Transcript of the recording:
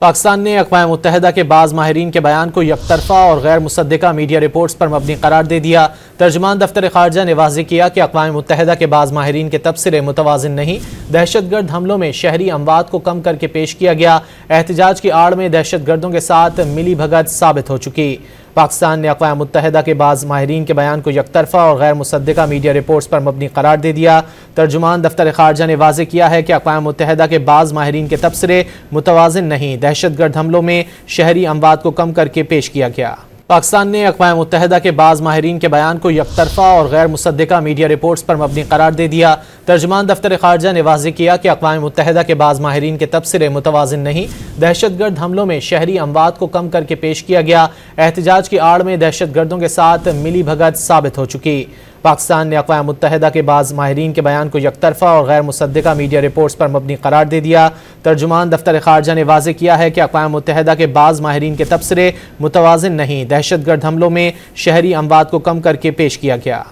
पाकिस्तान ने अक़वाम मुत्तहिदा के बाज़ माहिरीन के बयान को यकतरफ़ा और गैर मुसद्दिक़ा मीडिया रिपोर्ट्स पर मबनी करार दे दिया। तर्जुमान दफ्तर ख़ारजा ने वाज़ेह किया कि अक़वाम मुत्तहिदा के बाज़ माहिरीन के तबसरे मुतवाज़िन नहीं, दहशतगर्द हमलों में शहरी अमवात को कम करके पेश किया गया। एहतजाज की आड़ में दहशतगर्दों के साथ मिली भगत साबित हो चुकी। पाकिस्तान ने अक़वाम मुत्तहिदा के बाज़ माहिरीन के बयान को यकतरफ़ा और गैर मुसद्दिक़ा मीडिया रिपोर्ट्स पर मबनी करार दे दिया। तर्जुमान दफ्तर ख़ारजा ने वाज़ेह किया है कि अक़वाम मुत्तहिदा के बाज़ माहिरीन के तबसरे मुतवाज़िन नहीं, दहशतगर्द हमलों में शहरी अमवात को कम करके पेश किया गया। पाकिस्तान ने अक़वाम मुत्तहिदा के बाज़ माहिरीन के बयान को यकतरफ़ा और गैर मुसद्दिक़ा मीडिया रिपोर्ट्स पर मबनी करार दे दिया। तर्जुमान दफ्तर ख़ारजा ने वाज़ेह किया कि अक़वाम मुत्तहिदा के बाज़ माहिरीन के तबसरे मुतवाज़िन नहीं, दहशतगर्द हमलों में शहरी अमवात को कम करके पेश किया गया। एहतजाज की आड़ में दहशतगर्दों के साथ मिली भगत साबित हो चुकी। पाकिस्तान ने अक़वाम मुत्तहिदा के बाज़ माहिरीन के बयान को यकतरफ़ा और गैर मुसद्दिक़ा मीडिया रिपोर्ट्स पर मबनी करार दे दिया। तर्जुमान दफ्तर ख़ारजा ने वाज़ेह किया है कि अक़वाम मुत्तहिदा के बाज़ माहिरीन के तबसरे मुतवाज़िन नहीं, दहशतगर्द हमलों में शहरी अमवात को कम करके पेश किया गया।